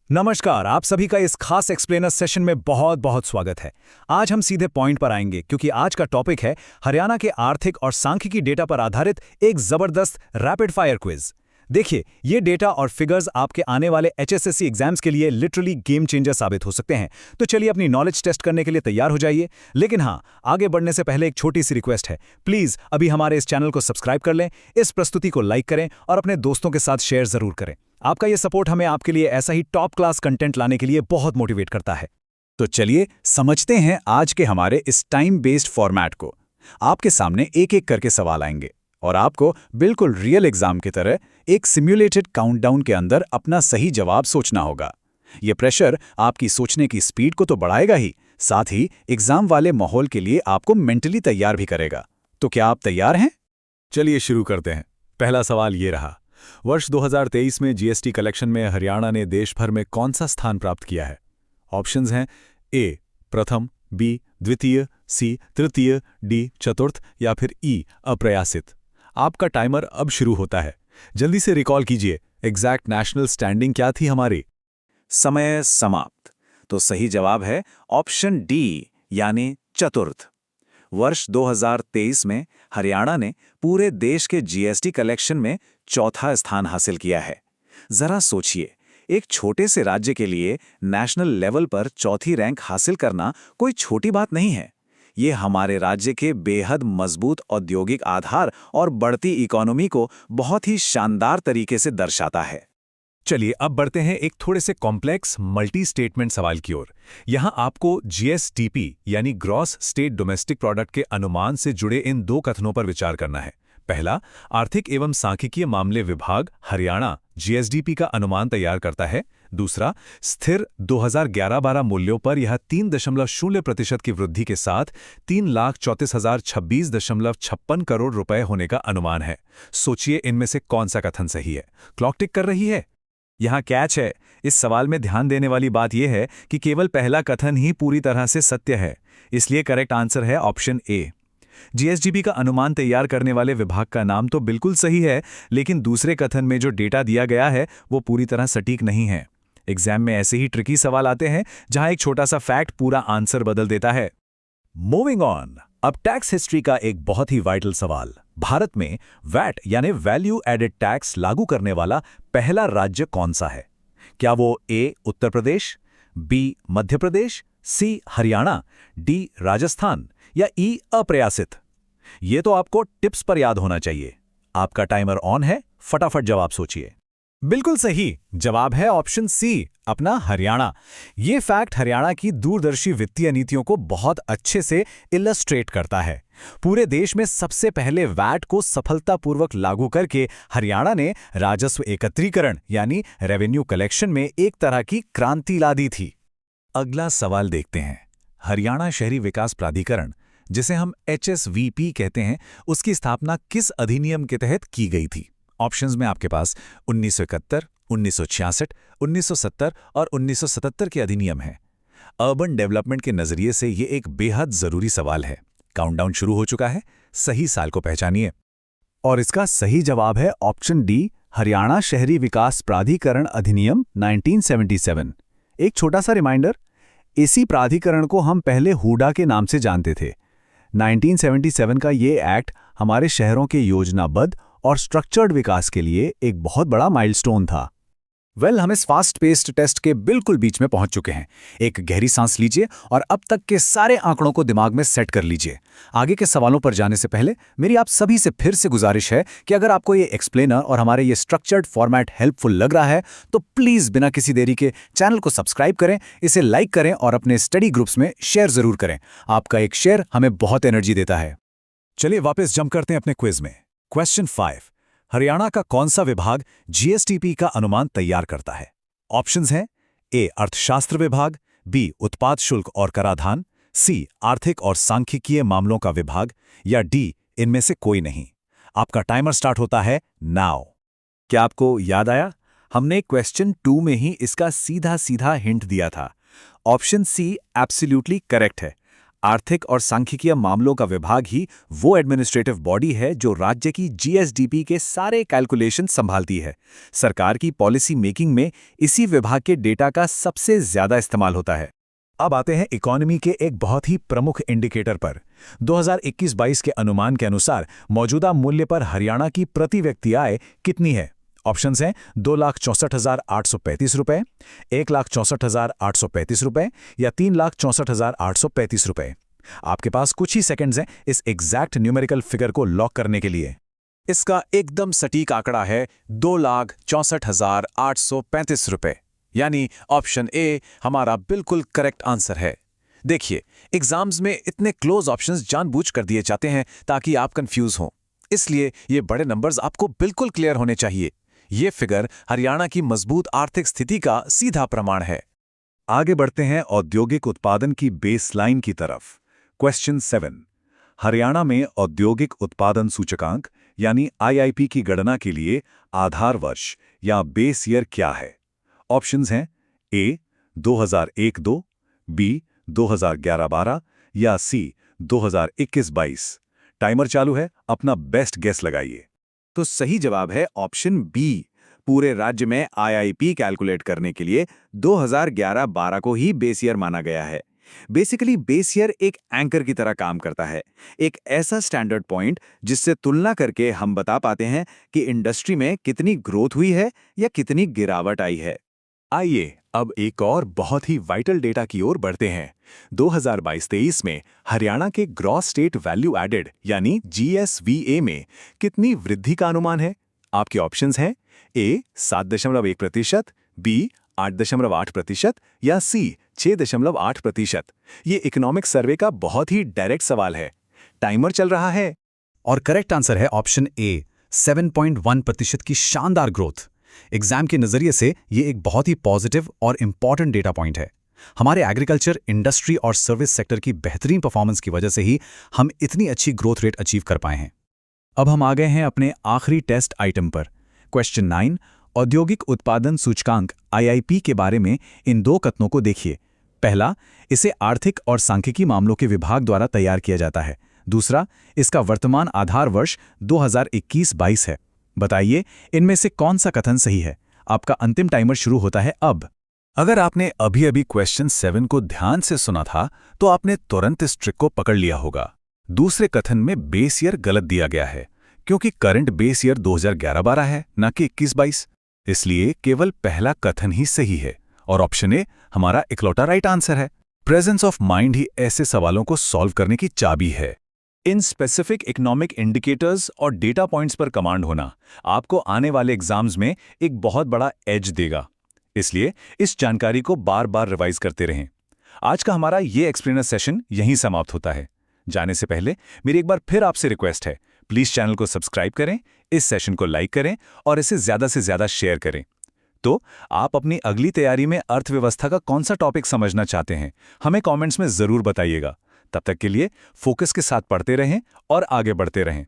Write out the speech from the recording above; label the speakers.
Speaker 1: नमस्कार, आप सभी का इस खास एक्सप्लेनर सेशन में बहुत बहुत स्वागत है। आज हम सीधे पॉइंट पर आएंगे क्योंकि आज का टॉपिक है हरियाणा के आर्थिक और सांख्यिकी डेटा पर आधारित एक जबरदस्त रैपिड फायर क्विज। देखिए, ये डेटा और फिगर्स आपके आने वाले एचएसएससी एग्जाम्स के लिए लिटरली गेम चेंजर साबित हो सकते हैं। तो चलिए अपनी नॉलेज टेस्ट करने के लिए तैयार हो जाइए। लेकिन हाँ, आगे बढ़ने से पहले एक छोटी सी रिक्वेस्ट है। प्लीज अभी हमारे इस चैनल को सब्सक्राइब कर लें, इस प्रस्तुति को लाइक करें और अपने दोस्तों के साथ शेयर जरूर करें। आपका ये सपोर्ट हमें आपके लिए ऐसा ही टॉप क्लास कंटेंट लाने के लिए बहुत मोटिवेट करता है। तो चलिए समझते हैं आज के हमारे इस टाइम बेस्ड फॉर्मेट को। आपके सामने एक एक करके सवाल आएंगे और आपको बिल्कुल रियल एग्जाम की तरह एक सिम्युलेटेड काउंटडाउन के अंदर अपना सही जवाब सोचना होगा। ये प्रेशर आपकी सोचने की स्पीड को तो बढ़ाएगा ही, साथ ही एग्जाम वाले माहौल के लिए आपको मेंटली तैयार भी करेगा। तो क्या आप तैयार हैं? चलिए शुरू करते हैं। पहला सवाल ये रहा, वर्ष 2023 में जीएसटी कलेक्शन में हरियाणा ने देश भर में कौन सा स्थान प्राप्त किया है? ऑप्शंस हैं ए प्रथम, बी द्वितीय, सी तृतीय, डी चतुर्थ या फिर ई अप्रयासित। आपका टाइमर अब शुरू होता है। जल्दी से रिकॉल कीजिए, एग्जैक्ट नेशनल स्टैंडिंग क्या थी हमारी? समय समाप्त। तो सही जवाब है ऑप्शन डी यानी चतुर्थ। वर्ष 2023 में हरियाणा ने पूरे देश के जीएसटी कलेक्शन में चौथा स्थान हासिल किया है। जरा सोचिए, एक छोटे से राज्य के लिए नेशनल लेवल पर चौथी रैंक हासिल करना कोई छोटी बात नहीं है। ये हमारे राज्य के बेहद मजबूत औद्योगिक आधार और बढ़ती इकोनॉमी को बहुत ही शानदार तरीके से दर्शाता है। चलिए अब बढ़ते हैं एक थोड़े से कॉम्प्लेक्स मल्टी स्टेटमेंट सवाल की ओर। यहां आपको जीएसडीपी यानी ग्रॉस स्टेट डोमेस्टिक प्रोडक्ट के अनुमान से जुड़े इन दो कथनों पर विचार करना है। पहला, आर्थिक एवं सांख्यिकीय मामले विभाग हरियाणा जीएसडीपी का अनुमान तैयार करता है। दूसरा, स्थिर 2011-12 मूल्यों पर यह 3.0% की वृद्धि के साथ 3,34,026.56 करोड़ रुपए होने का अनुमान है। सोचिए इनमें से कौन सा कथन सही है? क्लॉक टिक कर रही है। यहाँ कैच है, इस सवाल में ध्यान देने वाली बात यह है कि केवल पहला कथन ही पूरी तरह से सत्य है, इसलिए करेक्ट आंसर है ऑप्शन ए। जीएसडीपी का अनुमान तैयार करने वाले विभाग का नाम तो बिल्कुल सही है, लेकिन दूसरे कथन में जो डेटा दिया गया है वो पूरी तरह सटीक नहीं है। एग्जाम में ऐसे ही ट्रिकी सवाल आते हैं जहां एक छोटा सा फैक्ट पूरा आंसर बदल देता है। मूविंग ऑन, अब टैक्स हिस्ट्री का एक बहुत ही वाइटल सवाल। भारत में वैट यानी वैल्यू एडेड टैक्स लागू करने वाला पहला राज्य कौन सा है? क्या वो ए उत्तर प्रदेश, बी मध्य प्रदेश, सी हरियाणा, डी राजस्थान या ई अप्रयासित? ये तो आपको टिप्स पर याद होना चाहिए। आपका टाइमर ऑन है, फटाफट जवाब सोचिए। बिल्कुल सही जवाब है ऑप्शन सी, अपना हरियाणा। ये फैक्ट हरियाणा की दूरदर्शी वित्तीय नीतियों को बहुत अच्छे से इलस्ट्रेट करता है। पूरे देश में सबसे पहले वैट को सफलतापूर्वक लागू करके हरियाणा ने राजस्व एकत्रीकरण यानी रेवेन्यू कलेक्शन में एक तरह की क्रांति ला दी थी। अगला सवाल देखते हैं। हरियाणा शहरी विकास प्राधिकरण, जिसे हम HSVP कहते हैं, उसकी स्थापना किस अधिनियम के तहत की गई थी? ऑप्शंस में आपके पास 1971, 1966, 1970 और 1977 के अधिनियम हैं। अर्बन डेवलपमेंट के नजरिए से ये एक बेहद जरूरी सवाल है। काउंटडाउन शुरू हो चुका है, सही साल को पहचानिए। और इसका सही जवाब है ऑप्शन डी, हरियाणा शहरी विकास प्राधिकरण अधिनियम 1977। एक छोटा सा रिमाइंडर, इसी प्राधिकरण को हम पहले हुडा के नाम से जानते थे। 1977 का ये एक्ट हमारे शहरों के योजनाबद्ध और स्ट्रक्चर्ड विकास के लिए एक बहुत बड़ा माइलस्टोन था। हम इस फास्ट पेस्ड टेस्ट के बिल्कुल बीच में पहुंच चुके हैं। एक गहरी सांस लीजिए और अब तक के सारे आंकड़ों को दिमाग में सेट कर लीजिए। आगे के सवालों पर जाने से पहले मेरी आप सभी से फिर से गुजारिश है कि अगर आपको ये एक्सप्लेनर और हमारे ये स्ट्रक्चर्ड फॉर्मेट हेल्पफुल लग रहा है तो प्लीज बिना किसी देरी के चैनल को सब्सक्राइब करें, इसे लाइक करें और अपने स्टडी ग्रुप्स में शेयर जरूर करें। आपका एक शेयर हमें बहुत एनर्जी देता है। चलिए वापस जंप करते हैं अपने क्विज में। क्वेश्चन 5, हरियाणा का कौन सा विभाग जीएसटीपी का अनुमान तैयार करता है? ऑप्शंस हैं ए अर्थशास्त्र विभाग, बी उत्पाद शुल्क और कराधान, सी आर्थिक और सांख्यिकीय मामलों का विभाग या डी इनमें से कोई नहीं। आपका टाइमर स्टार्ट होता है नाउ। क्या आपको याद आया? हमने क्वेश्चन 2 में ही इसका सीधा सीधा हिंट दिया था। ऑप्शन सी एब्सोल्युटली करेक्ट है। आर्थिक और सांख्यिकीय मामलों का विभाग ही वो एडमिनिस्ट्रेटिव बॉडी है जो राज्य की जीएसडीपी के सारे कैलकुलेशन संभालती है। सरकार की पॉलिसी मेकिंग में इसी विभाग के डेटा का सबसे ज्यादा इस्तेमाल होता है। अब आते हैं इकोनॉमी के एक बहुत ही प्रमुख इंडिकेटर पर। 2021-22 के अनुमान के अनुसार मौजूदा मूल्य पर हरियाणा की प्रति व्यक्ति आय कितनी है? ऑप्शंस हैं 2,64,835 रुपए, 1,64,835 रुपए या 3,64,835 रुपए। आपके पास कुछ ही सेकंड्स हैं इस एग्जैक्ट न्यूमेरिकल फिगर को लॉक करने के लिए। इसका एकदम सटीक आंकड़ा है 2,64,835 रुपए, यानी ऑप्शन ए हमारा बिल्कुल करेक्ट आंसर है। देखिए, एग्जाम्स में इतने क्लोज ऑप्शंस जानबूझ कर दिए जाते हैं ताकि आप कंफ्यूज हों, इसलिए ये बड़े नंबर्स आपको बिल्कुल क्लियर होने चाहिए। ये फिगर हरियाणा की मजबूत आर्थिक स्थिति का सीधा प्रमाण है। आगे बढ़ते हैं औद्योगिक उत्पादन की बेसलाइन की तरफ। क्वेश्चन 7, हरियाणा में औद्योगिक उत्पादन सूचकांक यानी आईआईपी की गणना के लिए आधार वर्ष या बेस ईयर क्या है? ऑप्शंस हैं ए 2001-2, बी 2011-12 या सी 2021-22। टाइमर चालू है, अपना बेस्ट गेस लगाइए। तो सही जवाब है ऑप्शन बी। पूरे राज्य में आईआईपी कैलकुलेट करने के लिए 2011-12 को ही बेस ईयर माना गया है। बेसिकली बेस ईयर एक एंकर की तरह काम करता है, एक ऐसा स्टैंडर्ड पॉइंट जिससे तुलना करके हम बता पाते हैं कि इंडस्ट्री में कितनी ग्रोथ हुई है या कितनी गिरावट आई है। आइए अब एक और बहुत ही वाइटल डेटा की ओर बढ़ते हैं। 2022-23 में हरियाणा के ग्रॉस स्टेट वैल्यू एडेड यानी जीएसवीए में कितनी वृद्धि का अनुमान है? आपके ऑप्शंस हैं ए 7.1%, बी 8.8% या सी 6.8%। ये इकोनॉमिक सर्वे का बहुत ही डायरेक्ट सवाल है। टाइमर चल रहा है और करेक्ट आंसर है ऑप्शन ए 7.1% की शानदार ग्रोथ। एग्जाम के नजरिए से ये एक बहुत ही पॉजिटिव और इंपॉर्टेंट डेटा पॉइंट है। हमारे एग्रीकल्चर, इंडस्ट्री और सर्विस सेक्टर की बेहतरीन परफॉर्मेंस की वजह से ही हम इतनी अच्छी ग्रोथ रेट अचीव कर पाए हैं। अब हम आ गए हैं अपने आखिरी टेस्ट आइटम पर। क्वेश्चन 9, औद्योगिक उत्पादन सूचकांक आईआईपी के बारे में इन दो कथनों को देखिए। पहला, इसे आर्थिक और सांख्यिकी मामलों के विभाग द्वारा तैयार किया जाता है। दूसरा, इसका वर्तमान आधार वर्ष 2021-22 है। बताइए, इनमें से कौन सा कथन सही है? आपका अंतिम टाइमर शुरू होता है अब। अगर आपने अभी-अभी क्वेश्चन 7 को ध्यान से सुना था, तो आपने तुरंत इस ट्रिक को पकड़ लिया होगा। दूसरे कथन में बेस ईयर गलत दिया गया है, क्योंकि करंट बेस ईयर 2011-12 है, न कि 21-22। इसलिए केवल पहला कथन ही सही है और ऑप्शन ए हमारा इकलौता राइट आंसर है। प्रेजेंस ऑफ माइंड ही ऐसे सवालों को सॉल्व करने की चाबी है। इन स्पेसिफिक इकोनॉमिक इंडिकेटर्स और डेटा पॉइंट्स पर कमांड होना आपको आने वाले एग्जाम्स में एक बहुत बड़ा एज देगा। इसलिए इस जानकारी को बार बार रिवाइज करते रहें। आज का हमारा ये एक्सप्लेनर सेशन यहीं समाप्त होता है। जाने से पहले मेरी एक बार फिर आपसे रिक्वेस्ट है, प्लीज चैनल को सब्सक्राइब करें, इस सेशन को लाइक करें और इसे ज्यादा से ज्यादा शेयर करें। तो आप अपनी अगली तैयारी में अर्थव्यवस्था का कौन सा टॉपिक समझना चाहते हैं, हमें कमेंट्स में जरूर बताइएगा। तब तक के लिए फोकस के साथ पढ़ते रहें और आगे बढ़ते रहें।